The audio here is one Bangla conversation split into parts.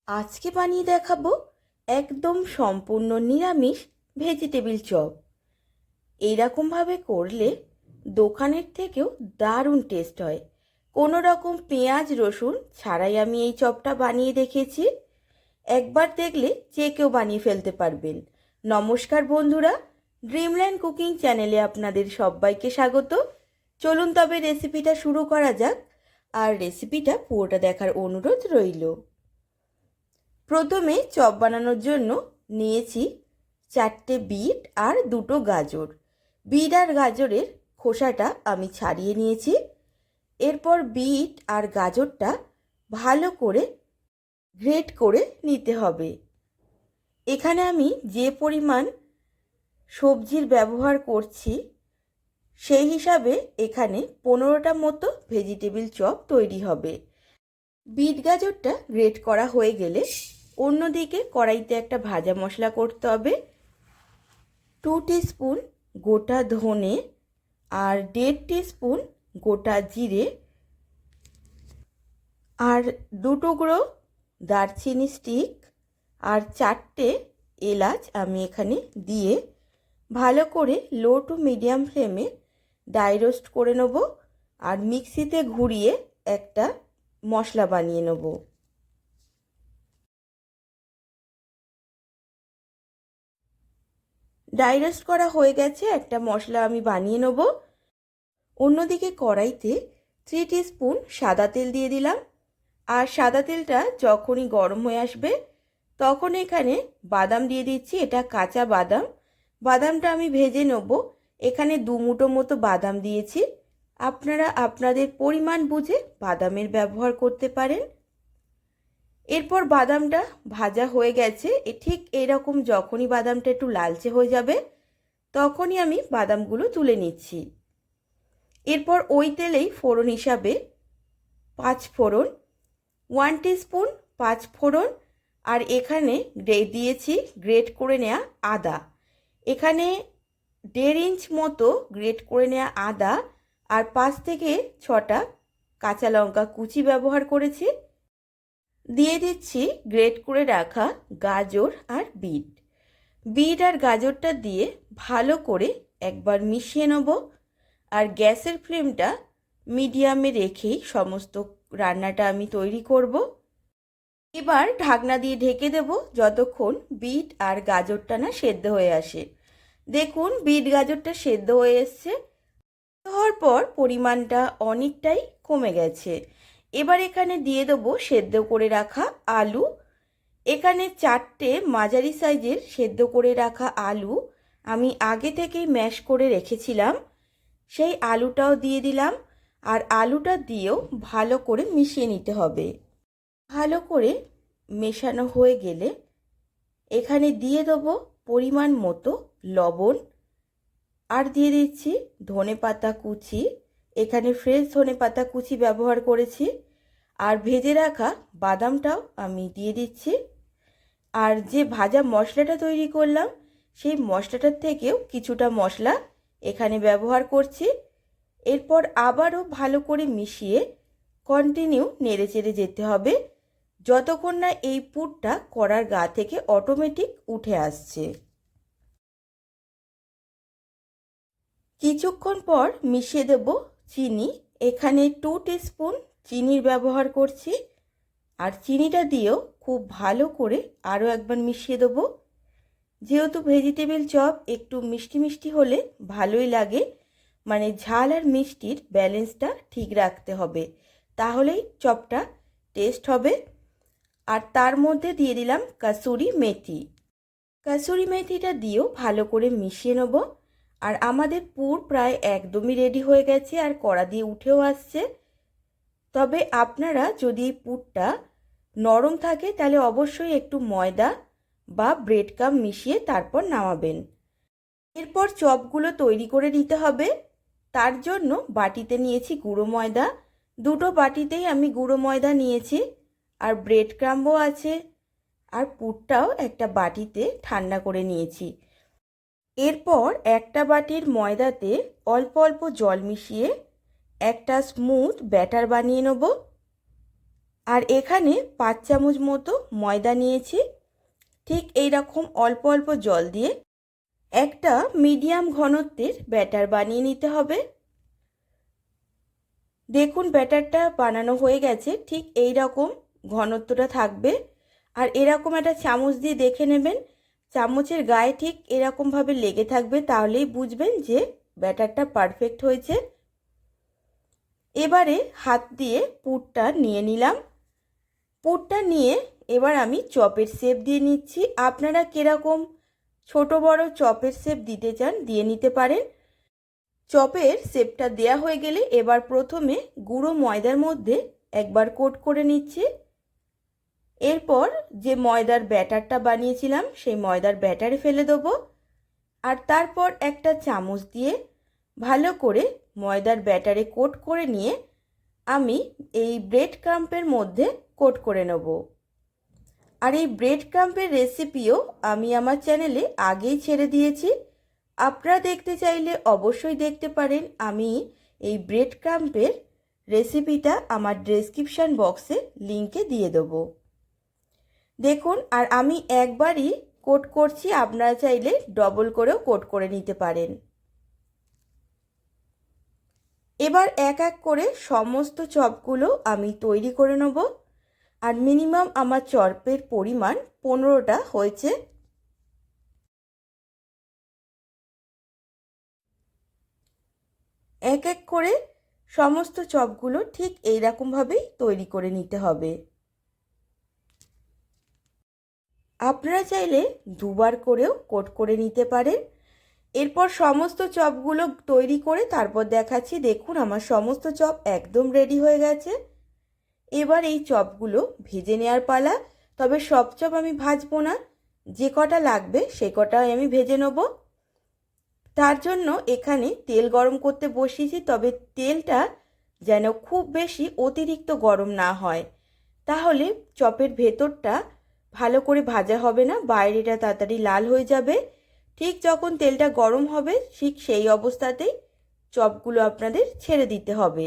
আজকে বানিয়ে দেখাবো একদম সম্পূর্ণ নিরামিষ ভেজিটেবিল চপ। এইরকমভাবে করলে দোকানের থেকেও দারুণ টেস্ট হয়। কোনো রকম পেঁয়াজ রসুন ছাড়াই আমি এই চপটা বানিয়ে দেখেছি। একবার দেখলে যে কেউ বানিয়ে ফেলতে পারবেন। নমস্কার বন্ধুরা, ড্রিমল্যান্ড কুকিং চ্যানেলে আপনাদের সবাইকে স্বাগত। চলুন তবে রেসিপিটা শুরু করা যাক, আর রেসিপিটা পুরোটা দেখার অনুরোধ রইল। প্রথমে চপ বানানোর জন্য নিয়েছি 4টে বিট আর 2টো গাজর। বিট আর গাজরের খোসাটা আমি ছাড়িয়ে নিয়েছি। এরপর বিট আর গাজরটা ভালো করে গ্রেট করে নিতে হবে। এখানে আমি যে পরিমাণ সবজির ব্যবহার করছি সেই হিসাবে এখানে 15টা মতো ভেজিটেবিল চপ তৈরি হবে। বিট গাজরটা গ্রেট করা হয়ে গেলে অন্যদিকে কড়াইতে একটা ভাজা মশলা করতে হবে। 2 টিস্পুন গোটা ধনে আর 1.5 টিস্পুন গোটা জিরে আর 2 টুকরো দারচিনি স্টিক আর 4টে এলাচ আমি এখানে দিয়ে ভালো করে লো টু মিডিয়াম ফ্লেমে ড্রাই রোস্ট করে নেব। আর মিক্সিতে ঘুরিয়ে একটা মশলা বানিয়ে নেব। ড্রাই রোস্ট করা হয়ে গেছে, একটা মশলা আমি বানিয়ে নেব। অন্যদিকে কড়াইতে 3 টিস্পুন সাদা তেল দিয়ে দিলাম। আর সাদা তেলটা যখনই গরম হয়ে আসবে তখন এখানে বাদাম দিয়ে দিচ্ছি। এটা কাঁচা বাদাম, বাদামটা আমি ভেজে নেব। এখানে 2 মুঠো মতো বাদাম দিয়েছি। আপনারা আপনাদের পরিমাণ বুঝে বাদামের ব্যবহার করতে পারেন। এরপর বাদামটা ভাজা হয়ে গেছে, ঠিক এরকম যখনই বাদামটা একটু লালচে হয়ে যাবে তখনই আমি বাদামগুলো তুলে নিচ্ছি। এরপর ওই তেলেই ফোড়ন হিসাবে 5 ফোড়ন, 1 টিস্পুন 5 ফোড়ন আর এখানে দিয়েছি গ্রেট করে নেওয়া আদা। এখানে 1.5 ইঞ্চ মতো গ্রেট করে নেওয়া আদা আর 5 থেকে 6টা কাঁচা লঙ্কা কুচি ব্যবহার করেছি। দিয়ে দিচ্ছি গ্রেট করে রাখা গাজর আর বিট। বিট আর গাজরটা দিয়ে ভালো করে একবার মিশিয়ে নেব। আর গ্যাসের ফ্লেমটা মিডিয়ামে রেখেই সমস্ত রান্নাটা আমি তৈরি করব। এবার ঢাকনা দিয়ে ঢেকে দেব যতক্ষণ বিট আর গাজরটা না সেদ্ধ হয়ে আসে। দেখুন বিট গাজরটা সেদ্ধ হয়ে এসছে। হওয়ার পর পরিমাণটা অনেকটাই কমে গেছে। এবার এখানে দিয়ে দেবো সেদ্ধ করে রাখা আলু। এখানে 4টে মাঝারি সাইজের সেদ্ধ করে রাখা আলু আমি আগে থেকেই ম্যাশ করে রেখেছিলাম, সেই আলুটাও দিয়ে দিলাম। আর আলুটা দিয়েও ভালো করে মিশিয়ে নিতে হবে। ভালো করে মেশানো হয়ে গেলে এখানে দিয়ে দেবো পরিমাণ মতো লবণ আর দিয়ে দিচ্ছি ধনেপাতা কুচি। এখানে ফ্রেশ ধনেপাতা কুচি ব্যবহার করেছি। আর ভেজে রাখা বাদামটাও আমি দিয়ে দিচ্ছি। আর যে ভাজা মশলাটা তৈরি করলাম সেই মশলাটার থেকেও কিছুটা মশলা এখানে ব্যবহার করছি। এরপর আবারও ভালো করে মিশিয়ে কন্টিনিউ নেড়েচেড়ে যেতে হবে যতক্ষণ না এই পুরটা কড়ার গা থেকে অটোমেটিক উঠে আসছে। কিছুক্ষণ পর মিশিয়ে দেব চিনি। এখানে 2 টিস্পুন চিনির ব্যবহার করছি। আর চিনিটা দিয়েও খুব ভালো করে আরও একবার মিশিয়ে দেবো। যেহেতু ভেজিটেবিল চপ একটু মিষ্টি মিষ্টি হলে ভালোই লাগে, মানে ঝাল আর মিষ্টির ব্যালেন্সটা ঠিক রাখতে হবে, তাহলেই চপটা টেস্ট হবে। আর তার মধ্যে দিয়ে দিলাম কাসুরি মেথি। কাসুরি মেথিটা দিয়েও ভালো করে মিশিয়ে নেব। আর আমাদের পুর প্রায় একদমই রেডি হয়ে গেছে আর কড়া দিয়ে উঠেও আসছে। তবে আপনারা যদি এই পুরটা নরম থাকে তাহলে অবশ্যই একটু ময়দা বা ব্রেড ক্রাম্ব মিশিয়ে তারপর নামাবেন। এরপর চপগুলো তৈরি করে নিতে হবে। তার জন্য বাটিতে নিয়েছি গুঁড়ো ময়দা। 2টো বাটিতেই আমি গুঁড়ো ময়দা নিয়েছি। আর ব্রেড ক্রাম্বও আছে। আর পুরটাও একটা বাটিতে ঠান্ডা করে নিয়েছি। এরপর একটা বাটির ময়দাতে অল্প অল্প জল মিশিয়ে একটা স্মুথ ব্যাটার বানিয়ে নেব। আর এখানে 5 চামচ মতো ময়দা নিয়েছি। ঠিক এই রকম অল্প অল্প জল দিয়ে একটা মিডিয়াম ঘনত্বের ব্যাটার বানিয়ে নিতে হবে। দেখুন ব্যাটারটা বানানো হয়ে গেছে, ঠিক এই রকম ঘনত্বটা থাকবে। আর এরকম একটা চামচ দিয়ে দেখে নেবেন, চামচের গায়ে ঠিক এরকমভাবে লেগে থাকবে, তাহলেই বুঝবেন যে ব্যাটারটা পারফেক্ট হয়েছে। এবারে হাত দিয়ে পুরটা নিয়ে নিলাম। পুরটা নিয়ে এবার আমি চপের শেপ দিয়ে নিচ্ছি। আপনারা কিরকম ছোট বড় চপের শেপ দিতে চান দিয়ে নিতে পারেন। চপের শেপটা দেয়া হয়ে গেলে এবার প্রথমে গুঁড়ো ময়দার মধ্যে একবার কোট করে নিচ্ছি। এরপর যে ময়দার ব্যাটারটা বানিয়েছিলাম সেই ময়দার ব্যাটারে ফেলে দেবো। আর তারপর একটা চামচ দিয়ে ভালো করে ময়দার ব্যাটারে কোট করে নিয়ে আমি এই ব্রেড ক্রাম্পের মধ্যে কোট করে নেব। আর এই ব্রেড ক্রাম্পের রেসিপিও আমি আমার চ্যানেলে আগেই ছেড়ে দিয়েছি, আপনারা দেখতে চাইলে অবশ্যই দেখতে পারেন। আমি এই ব্রেড ক্রাম্পের রেসিপিটা আমার ডেসক্রিপশান বক্সে লিঙ্কে দিয়ে দেবো। দেখুন, আর আমি একবারই কোট করছি, আপনারা চাইলে ডবল করেও কোট করে নিতে পারেন। এবার এক এক করে সমস্ত চপগুলো আমি তৈরি করে নেব। আর মিনিমাম আমার চপের পরিমাণ 15টা হয়েছে। এক এক করে সমস্ত চপগুলো ঠিক এই রকমভাবেই তৈরি করে নিতে হবে। আপনারা চাইলে দুবার করেও কোট করে নিতে পারেন। এরপর সমস্ত চপগুলো তৈরি করে তারপর দেখাচ্ছি। দেখুন আমার সমস্ত চপ একদম রেডি হয়ে গেছে। এবার এই চপগুলো ভেজে নেওয়ার পালা। তবে সব চপ আমি ভাজবো না, যে কটা লাগবে সে কটাই আমি ভেজে নেব। তার জন্য এখানে তেল গরম করতে বসিয়েছি, তবে তেলটা যেন খুব বেশি অতিরিক্ত গরম না হয়, তাহলে চপের ভেতরটা ভালো করে ভাজা হবে না, বাইরেটা তাড়াতাড়ি লাল হয়ে যাবে। ঠিক যখন তেলটা গরম হবে ঠিক সেই অবস্থাতেই চপগুলো আপনাদের ছেড়ে দিতে হবে।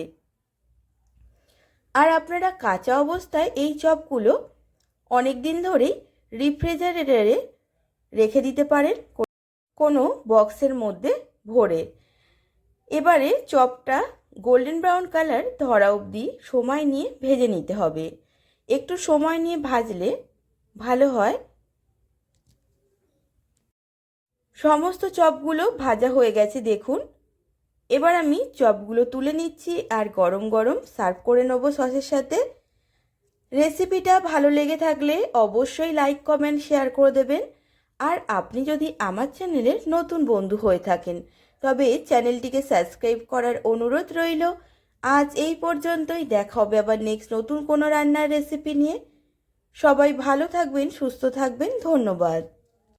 আর আপনারা কাঁচা অবস্থায় এই চপগুলো অনেক দিন ধরেই রেফ্রিজারেটরে রেখে দিতে পারেন কোনো বক্সের মধ্যে ভরে। এবারে চপটা গোল্ডেন ব্রাউন কালার ধরা অবধি সময় নিয়ে ভেজে নিতে হবে। একটু সময় নিয়ে ভাজলে ভালো হয়। সমস্ত চপগুলো ভাজা হয়ে গেছে দেখুন। এবার আমি চপগুলো তুলে নিচ্ছি আর গরম গরম সার্ভ করে নেব সসের সাথে। রেসিপিটা ভালো লেগে থাকলে অবশ্যই লাইক কমেন্ট শেয়ার করে দেবেন। আর আপনি যদি আমার চ্যানেলের নতুন বন্ধু হয়ে থাকেন তবে চ্যানেলটিকে সাবস্ক্রাইব করার অনুরোধ রইল। আজ এই পর্যন্তই, দেখা হবে আবার নেক্সট নতুন কোনো রান্নার রেসিপি নিয়ে। সবাই ভালো থাকবেন, সুস্থ থাকবেন, ধন্যবাদ।